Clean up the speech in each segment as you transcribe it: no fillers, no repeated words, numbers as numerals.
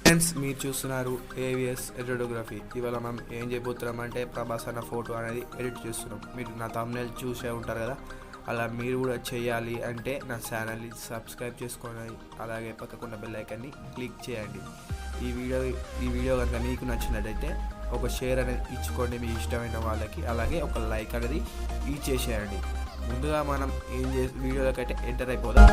Friends, మీరు చూస్తున్నారు AVS ఎడిటోగ్రఫీ. ఇవాళ మనం ఏం చేయబోతున్నాం అంటే ప్రభాస్ అన్న ఫోటో అనేది ఎడిట్ చేస్తున్నాం. మీరు నా thumbnail చూసే ఉంటారు కదా, అలా మీరు కూడా చేయాలి అంటే నా ఛానల్ని సబ్స్క్రైబ్ చేసుకోండి, అలాగే పక్కకున్న బెల్ ఐకాన్ని క్లిక్ చేయండి. ఈ వీడియో కనుక మీకు నచ్చినట్టయితే ఒక షేర్ అనేది ఇచ్చుకోండి మీ ఇష్టమైన వాళ్ళకి, అలాగే ఒక లైక్ అనేది ఇచ్చేసేయండి. ముందుగా మనం వీడియోలోకి అయితే ఎంటర్ అయిపోదాం.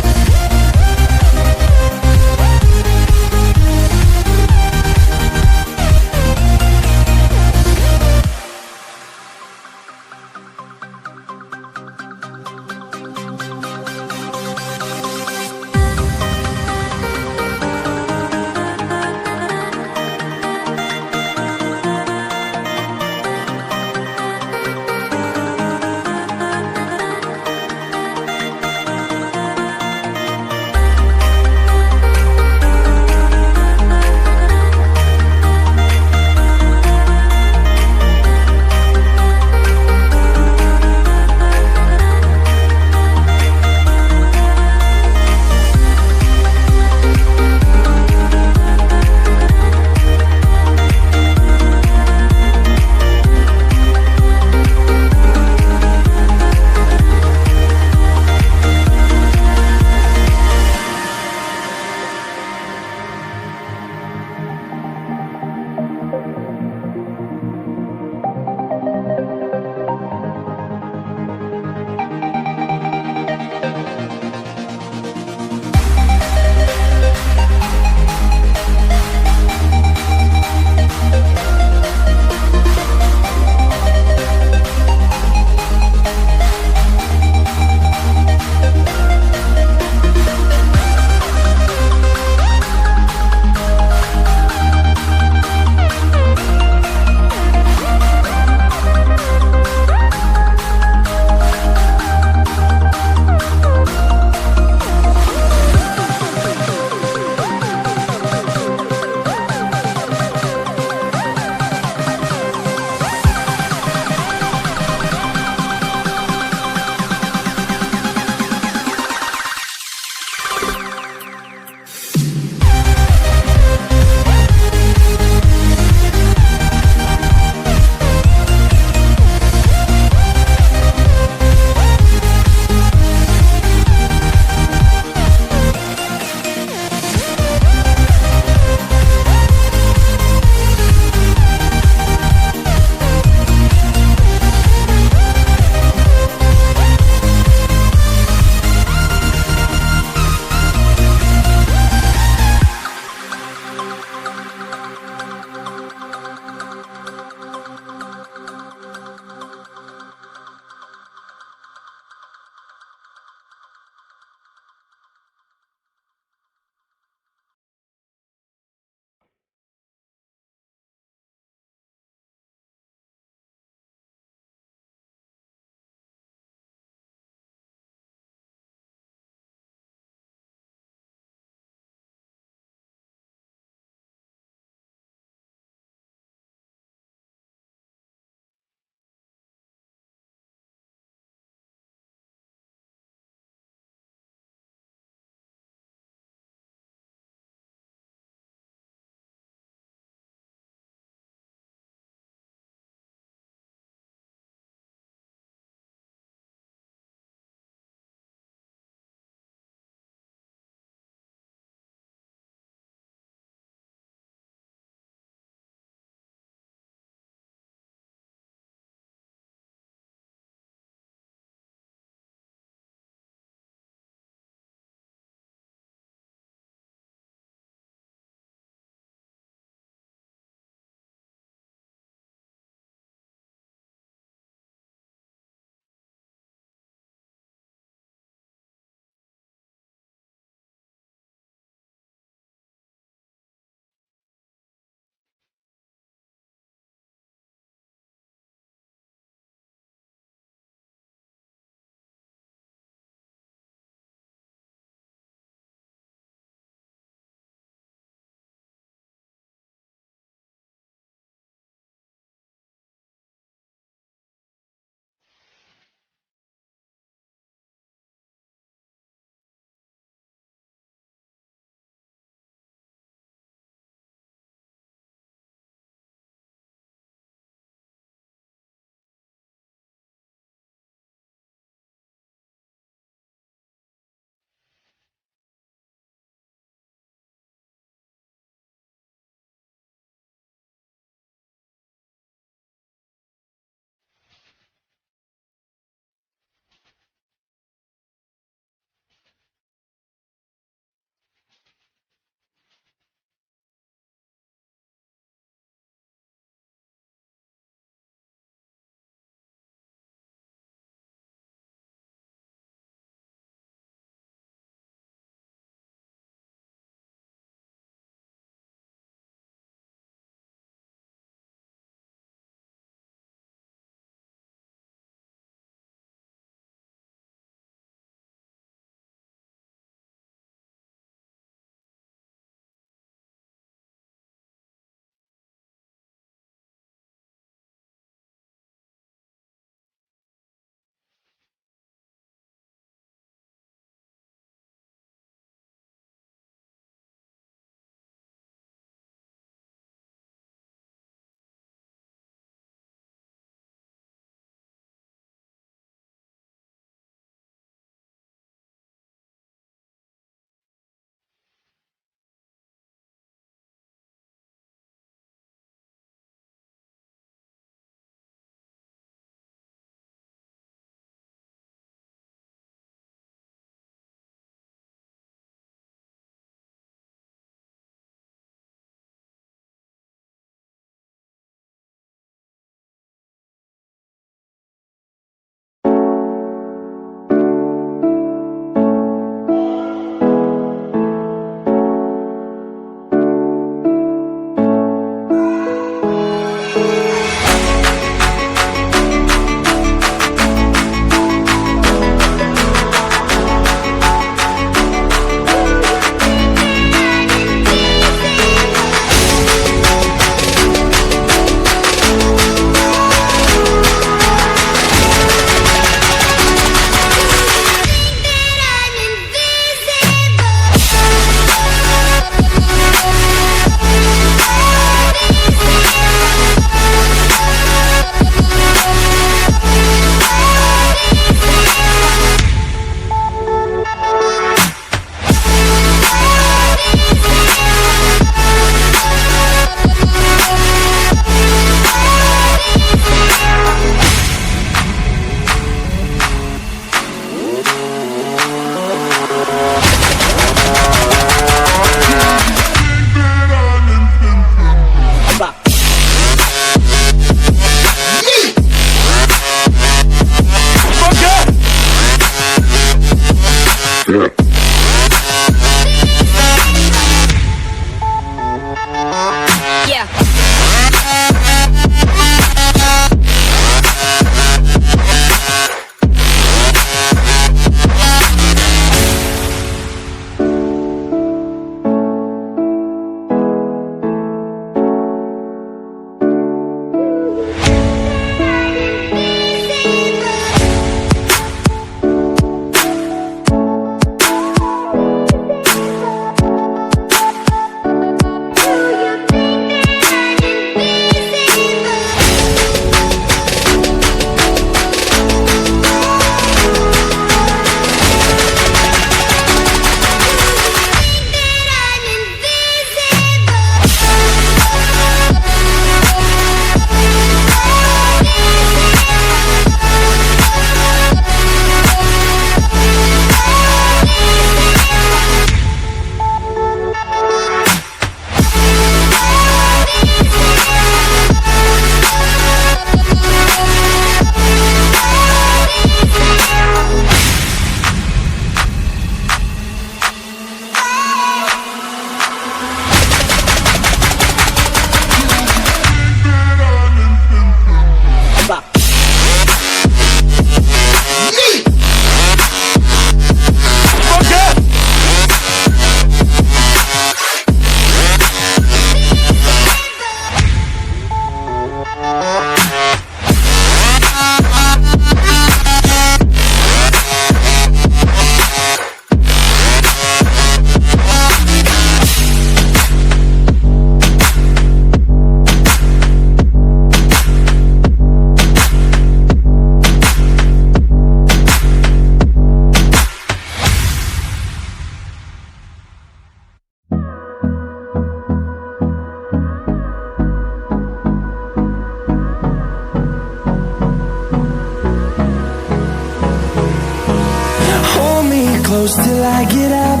close till I get up.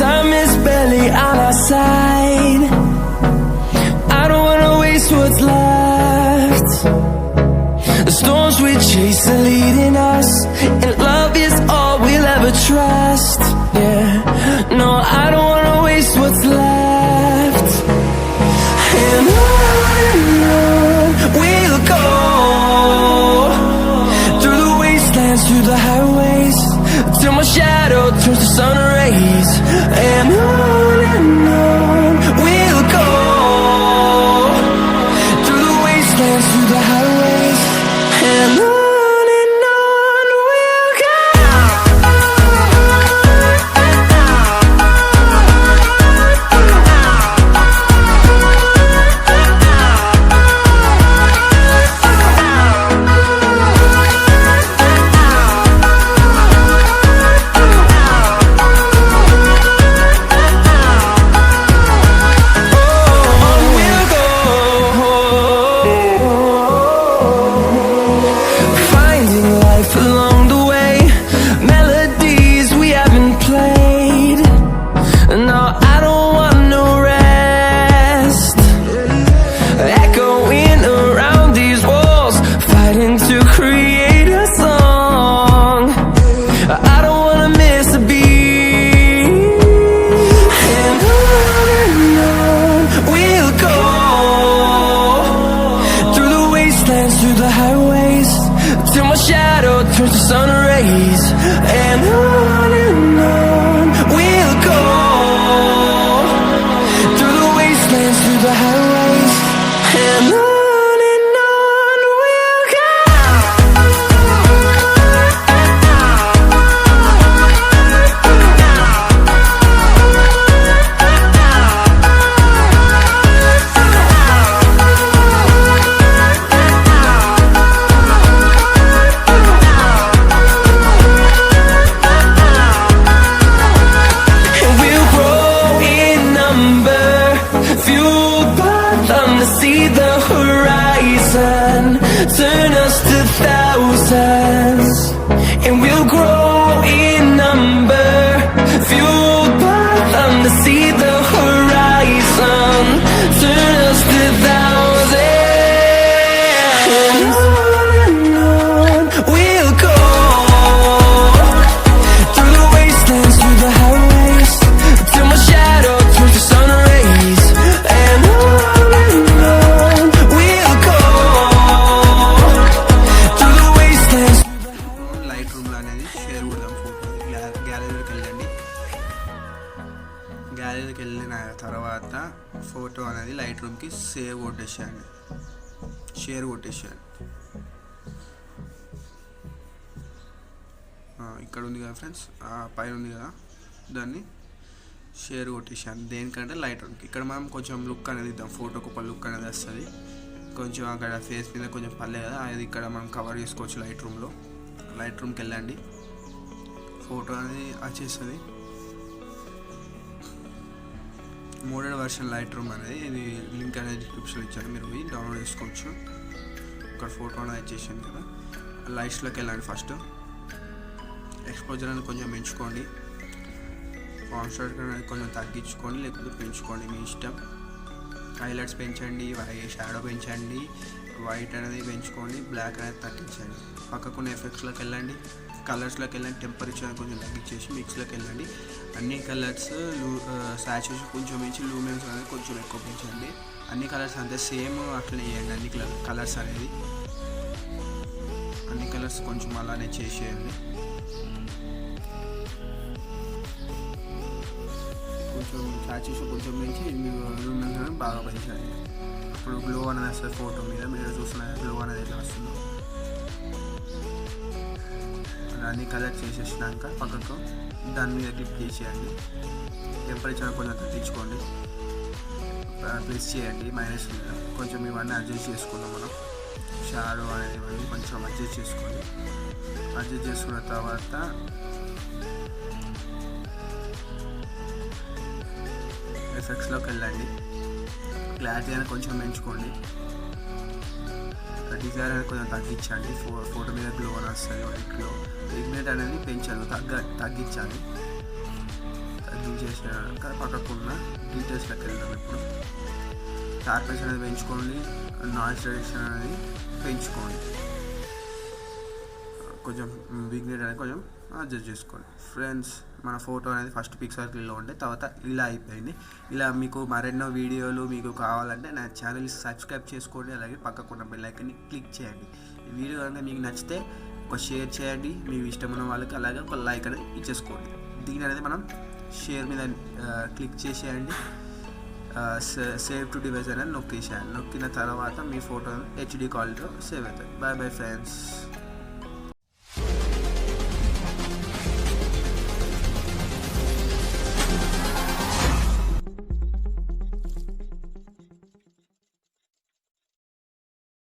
Time is barely on our side. I don't wanna waste what's left. The storms we chase are leading us, and love is all we'll ever trust. Yeah, no, I don't wanna waste what's left. And on we'll go, through the wastelands, through the highways, till my shadow turns to sun rays. And on we'll go, through the wastelands, through the highways, and on we'll go. గ్యాలరీకి వెళ్ళిన తర్వాత photo అనేది light రూమ్కి share కొట్టేసేయండి. ఇక్కడ ఉంది కదా friends, పైన ఉంది కదా, దాన్ని షేర్ కొట్టేసాను. దేనికంటే లైట్ రూమ్కి. ఇక్కడ మనం కొంచెం లుక్ అనేది ఇద్దాం, ఫోటోకి ఒక లుక్ అనేది వస్తుంది. కొంచెం అక్కడ ఫేస్ మీద కొంచెం పర్లేదు కదా, అది ఇక్కడ మనం కవర్ చేసుకోవచ్చు లైట్ రూమ్లో. లైట్ రూమ్కి వెళ్ళండి, ఫోటో అనేది వచ్చేస్తుంది. మోడల్ వర్షన్ లైట్ రూమ్ అనేది, ఇది లింక్ అనేది డిస్క్రిప్షన్ ఇచ్చాను, మీరు పోయి డౌన్లోడ్ చేసుకోవచ్చు. ఇక్కడ ఫోటో అనేది వచ్చేసింది కదా. లైట్స్లోకి వెళ్ళండి. ఫస్ట్ ఎక్స్పోజర్ అనేది కొంచెం పెంచుకోండి, కాన్స్ట్రాస్ట్ అనేది కొంచెం తగ్గించుకోండి, లేకపోతే పెంచుకోండి, మీ ఇష్టం. హైలైట్స్ పెంచండి, షాడో పెంచండి, వైట్ అనేది పెంచుకోండి, బ్లాక్ అనేది తగ్గించండి. పక్కకున్న ఎఫెక్ట్స్లోకి వెళ్ళండి, కలర్స్లోకి వెళ్ళండి, టెంపరేచర్ కొంచెం తగ్గించేసి మిక్స్లోకి వెళ్ళండి. అన్ని కలర్స్ సాచురేషన్ కొంచెం పెంచి లూమెన్స్ అనేది కొంచెం ఎక్కువ పెంచండి. అన్ని కలర్స్ అంతే సేమ్ అట్లనే చేయండి. అన్ని కలర్స్ అనేది అన్ని కలర్స్ కొంచెం అలానే చేసేయండి. కొంచెం సాచురేషన్ కొంచెం పెంచి లూమెన్స్ అనేది బాగా పెంచండి. ఇప్పుడు గ్లో అనేది వస్తుంది ఫోటో మీద, మీరు చూస్తున్న గ్లో అనేది ఎట్లా వస్తుందో. అన్ని కలర్ చేసేసినాక పక్కకు దాని మీద క్లిక్ చేసేయండి. టెంపరేచర్ కొంచెం తగ్గించుకోండి, ప్లస్ చేయండి మైనస్ మీద. కొంచెం ఇవన్నీ అడ్జస్ట్ చేసుకుందాం మనం. షాడో అనేది ఇవన్నీ కొంచెం అడ్జస్ట్ చేసుకోండి. అడ్జస్ట్ చేసుకున్న తర్వాత ఎఫెక్ట్స్లోకి వెళ్ళండి, క్లారిటీ అనేది కొంచెం పెంచుకోండి, డిజైన్ అనేది కొంచెం తగ్గించండి. ఫోటో మీద గ్లో అని వస్తుంది, వైట్లో ఇగ్నైట్ అనేది పెంచాలి, తగ్గించాలి. తగ్గించేసాక పక్కకున్న డీటెయిల్స్లోకి వెళ్దాం. ఇప్పుడు షార్ప్నెస్ అనేది పెంచుకోండి, నాయిస్ రిడక్షన్ అనేది పెంచుకోండి, కొంచెం విగ్నైట్ అనేది కొంచెం అడ్జస్ట్ చేసుకోండి. ఫ్రెండ్స్, మన ఫోటో అనేది ఫస్ట్ పిక్సార్ట్లో ఉంటే తర్వాత ఇలా అయిపోయింది. ఇలా మీకు మరెన్నో వీడియోలు మీకు కావాలంటే నా ఛానల్ సబ్స్క్రైబ్ చేసుకోండి, అలాగే పక్కకున్న బెల్ ఐకాన్ని క్లిక్ చేయండి. ఈ వీడియో కనుక మీకు నచ్చితే ఒక షేర్ చేయండి మీకు ఇష్టమైన వాళ్ళకి, అలాగే ఒక లైక్ అనేది ఇచ్చేసుకోండి. దీని అనేది మనం షేర్ మీద క్లిక్ చేసేయండి. సేవ్ టు డివైస్ అనేది నొక్కేసేయండి. నొక్కిన తర్వాత మీ ఫోటో హెచ్డి క్వాలిటీలో సేవ్ అవుతుంది. Bye bye friends.